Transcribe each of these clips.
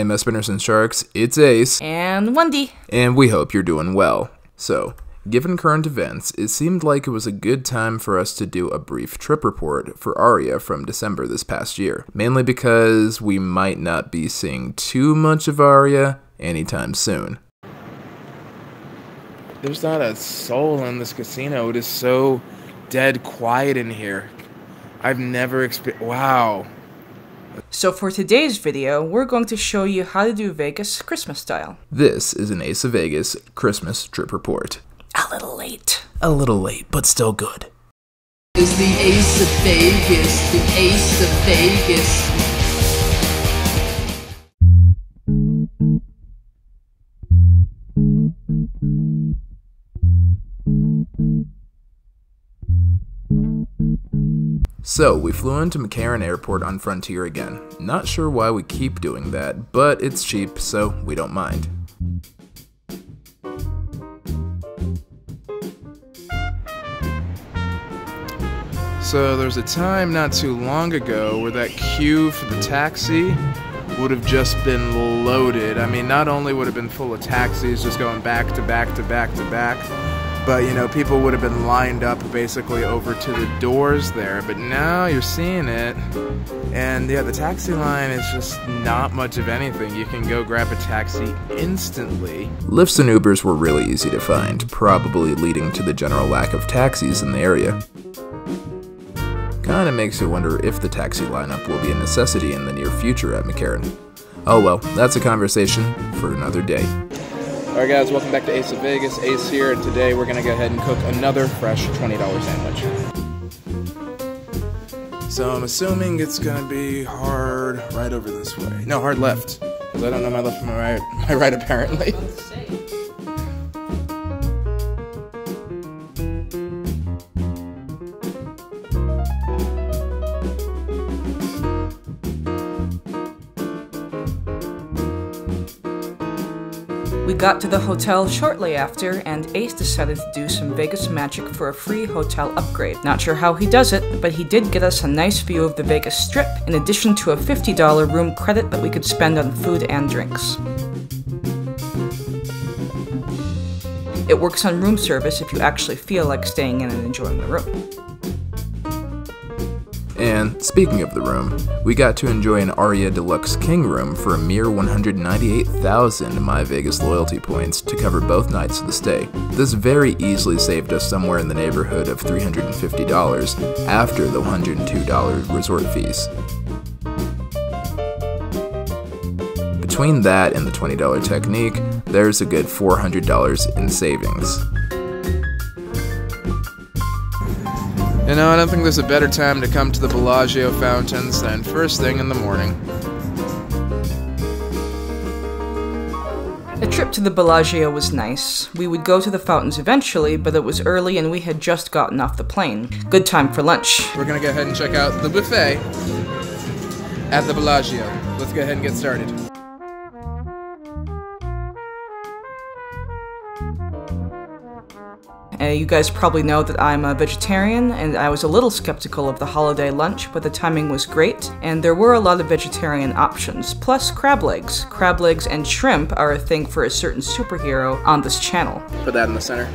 AMS Spinners and Sharks, it's Ace. And Wendy. And we hope you're doing well. So, given current events, it seemed like it was a good time for us to do a brief trip report for Aria from December this past year. Mainly because we might not be seeing too much of Aria anytime soon. There's not a soul in this casino. It is so dead quiet in here. I've never experienced... Wow. So for today's video, we're going to show you how to do Vegas Christmas style. This is an Ace of Vegas Christmas trip report. A little late. A little late, but still good. Is the Ace of Vegas, the Ace of Vegas. So, we flew into McCarran Airport on Frontier again. Not sure why we keep doing that, but it's cheap, so we don't mind. So, there's a time not too long ago where that queue for the taxi would have just been loaded. I mean, not only would have been full of taxis just going back to back to back to back, but, you know, people would have been lined up basically over to the doors there. But now you're seeing it, and yeah, the taxi line is just not much of anything. You can go grab a taxi instantly. Lyfts and Ubers were really easy to find, probably leading to the general lack of taxis in the area. Kinda makes you wonder if the taxi lineup will be a necessity in the near future at McCarran. Oh well, that's a conversation for another day. Alright guys, welcome back to Ace of Vegas. Ace here, and today we're going to go ahead and cook another fresh $20 sandwich. So I'm assuming it's going to be hard right over this way. No, hard left, because I don't know my left from my right apparently. We got to the hotel shortly after, and Ace decided to do some Vegas magic for a free hotel upgrade. Not sure how he does it, but he did get us a nice view of the Vegas Strip, in addition to a $50 room credit that we could spend on food and drinks. It works on room service if you actually feel like staying in and enjoying the room. And, speaking of the room, we got to enjoy an Aria Deluxe King room for a mere 198,000 MyVegas loyalty points to cover both nights of the stay. This very easily saved us somewhere in the neighborhood of $350 after the $102 resort fees. Between that and the $20 technique, there's a good $400 in savings. You know, I don't think there's a better time to come to the Bellagio fountains than first thing in the morning. A trip to the Bellagio was nice. We would go to the fountains eventually, but it was early and we had just gotten off the plane. Good time for lunch. We're gonna go ahead and check out the buffet at the Bellagio. Let's go ahead and get started. You guys probably know that I'm a vegetarian, and I was a little skeptical of the holiday lunch, but the timing was great, and there were a lot of vegetarian options, plus crab legs. Crab legs and shrimp are a thing for a certain superhero on this channel. Put that in the center.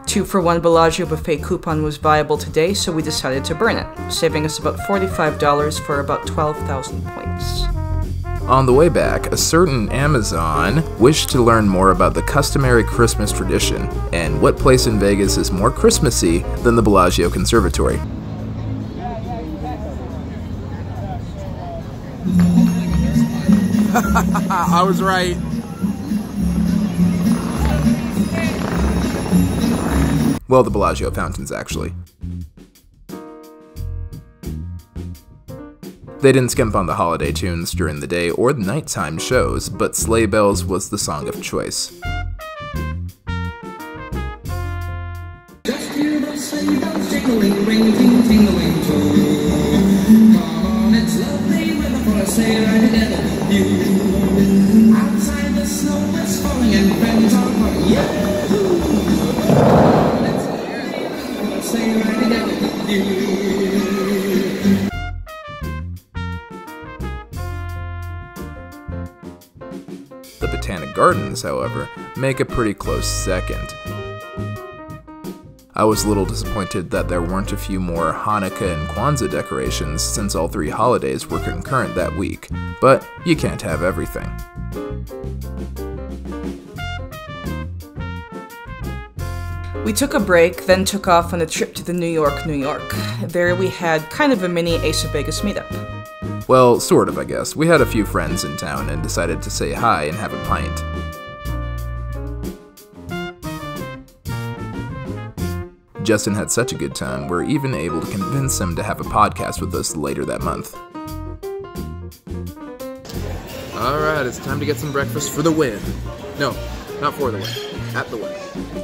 2-for-1 Bellagio Buffet coupon was viable today, so we decided to burn it, saving us about $45 for about 12,000 points. On the way back, a certain Amazon wished to learn more about the customary Christmas tradition, and what place in Vegas is more Christmassy than the Bellagio Conservatory. I was right. Well, the Bellagio fountains, actually. They didn't skimp on the holiday tunes during the day or the nighttime shows, but Sleigh Bells was the song of choice. Just hear those sleigh bells jingling, ring, ting, tingling, too. Come on, it's lovely weather for a sleigh ride together with you. Outside the snow is falling and friends are calling, yahoo! Come on, it's lovely weather for a sleigh ride together with you. The Botanic Gardens, however, make a pretty close second. I was a little disappointed that there weren't a few more Hanukkah and Kwanzaa decorations since all 3 holidays were concurrent that week, but you can't have everything. We took a break, then took off on a trip to the New York, New York. There we had kind of a mini Ace of Vegas meetup. Well, sort of, I guess. We had a few friends in town and decided to say hi and have a pint. Justin had such a good time, we're even able to convince him to have a podcast with us later that month. Alright, it's time to get some breakfast for the win. No, not for the win, at the win.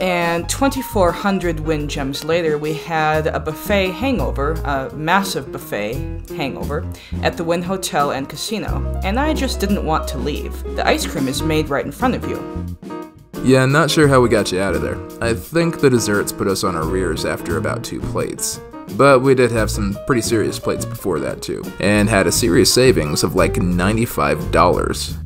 And 2,400 win gems later, we had a buffet hangover, a massive buffet hangover, at the Wynn Hotel and Casino, and I just didn't want to leave. The ice cream is made right in front of you. Yeah, not sure how we got you out of there. I think the desserts put us on our rears after about 2 plates. But we did have some pretty serious plates before that too, and had a serious savings of like $95.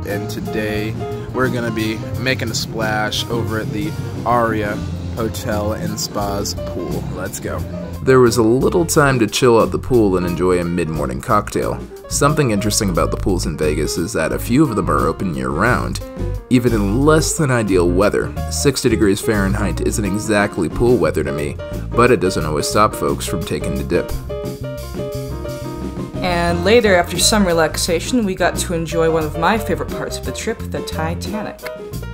And today, we're gonna be making a splash over at the Aria Hotel and Spa's pool. Let's go. There was a little time to chill at the pool and enjoy a mid-morning cocktail. Something interesting about the pools in Vegas is that a few of them are open year-round, even in less than ideal weather. 60 degrees Fahrenheit isn't exactly pool weather to me, but it doesn't always stop folks from taking the dip. And later, after some relaxation, we got to enjoy one of my favorite parts of the trip, the Titanic.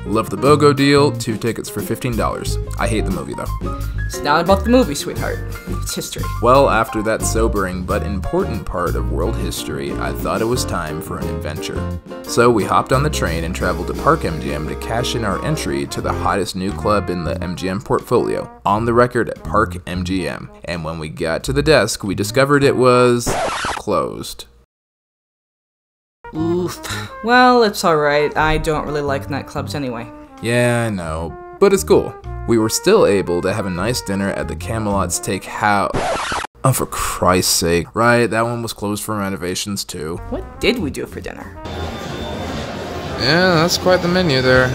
Love the BOGO deal, 2 tickets for $15. I hate the movie though. It's not about the movie, sweetheart. It's history. Well, after that sobering but important part of world history, I thought it was time for an adventure. So we hopped on the train and traveled to Park MGM to cash in our entry to the hottest new club in the MGM portfolio, on the record at Park MGM. And when we got to the desk, we discovered it was closed. Oof. Well, it's alright. I don't really like nightclubs anyway. Yeah, I know, but it's cool. We were still able to have a nice dinner at the Camelot Steakhouse. Oh, for Christ's sake. Right, that one was closed for renovations too. What did we do for dinner? Yeah, that's quite the menu there.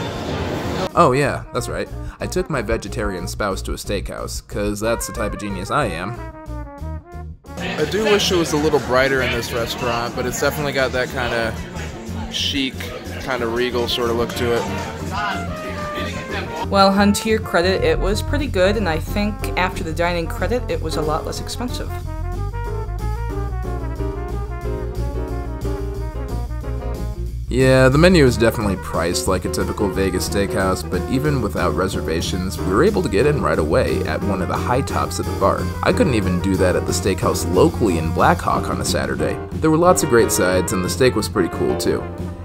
Oh yeah, that's right. I took my vegetarian spouse to a steakhouse, cause that's the type of genius I am. I do wish it was a little brighter in this restaurant, but it's definitely got that kind of chic, kind of regal sort of look to it. Well, hun, to your credit, it was pretty good, and I think after the dining credit, it was a lot less expensive. Yeah, the menu is definitely priced like a typical Vegas steakhouse, but even without reservations, we were able to get in right away at one of the high tops at the bar. I couldn't even do that at the steakhouse locally in Black Hawk on a Saturday. There were lots of great sides, and the steak was pretty cool too.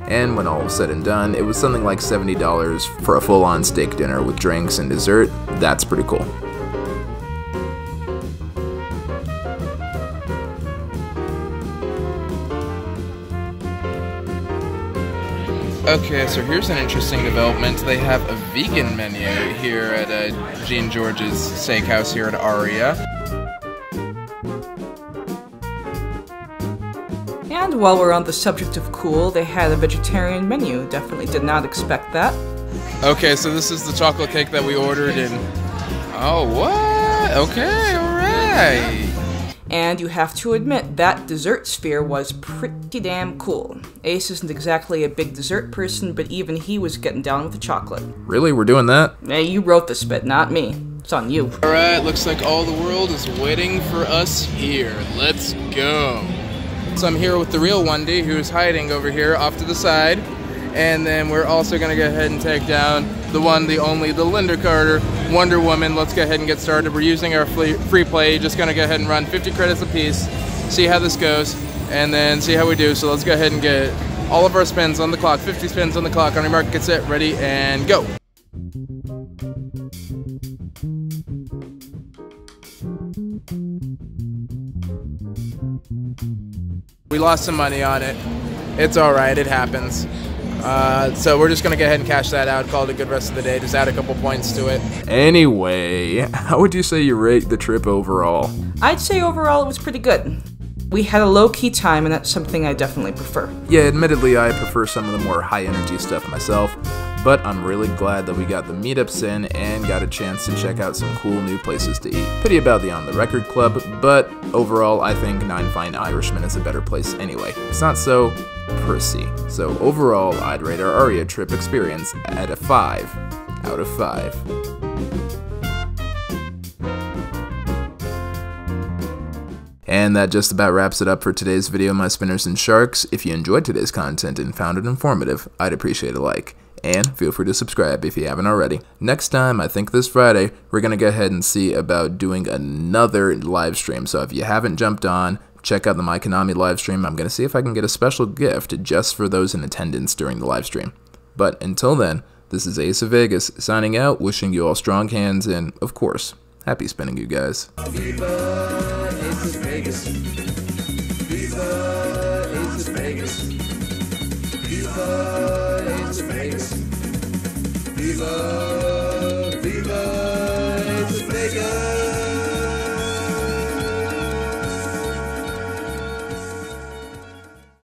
And when all was said and done, it was something like $70 for a full-on steak dinner with drinks and dessert. That's pretty cool. Okay, so here's an interesting development. They have a vegan menu here at Jean George's Steakhouse here at Aria. And while we're on the subject of cool, they had a vegetarian menu. Definitely did not expect that. Okay, so this is the chocolate cake that we ordered and... Oh, what? Okay, alright. And you have to admit, that dessert sphere was pretty damn cool. Ace isn't exactly a big dessert person, but even he was getting down with the chocolate. Really? We're doing that? Hey, you wrote this bit, not me. It's on you. Alright, looks like all the world is waiting for us here. Let's go. So I'm here with the real Wendy, who's hiding over here off to the side. And then we're also going to go ahead and take down the one, the only, the Linda Carter, Wonder Woman. Let's go ahead and get started. We're using our free play. Just going to go ahead and run 50 credits a piece, see how this goes, and then see how we do. So let's go ahead and get all of our spins on the clock, 50 spins on the clock. On your mark, get set, ready, and go. We lost some money on it. It's alright, it happens. So we're just going to go ahead and cash that out, call it a good rest of the day, just add a couple points to it. Anyway, how would you say you rate the trip overall? I'd say overall it was pretty good. We had a low-key time, and that's something I definitely prefer. Yeah, admittedly, I prefer some of the more high-energy stuff myself, but I'm really glad that we got the meetups in and got a chance to check out some cool new places to eat. Pity about the On The Record Club, but overall, I think Nine Fine Irishmen is a better place anyway. It's not so prissy. So overall, I'd rate our Aria trip experience at a 5 out of 5. And that just about wraps it up for today's video, my spinners and sharks. If you enjoyed today's content and found it informative, I'd appreciate a like. And feel free to subscribe if you haven't already. Next time, I think this Friday, we're going to go ahead and see about doing another live stream. So if you haven't jumped on, check out the My Konami live stream. I'm going to see if I can get a special gift just for those in attendance during the live stream. But until then, this is Ace of Vegas signing out, wishing you all strong hands and, of course, happy spinning, you guys. Viva Ace of Vegas. Viva Ace of Vegas. Viva Ace of Vegas. Viva Ace of Vegas.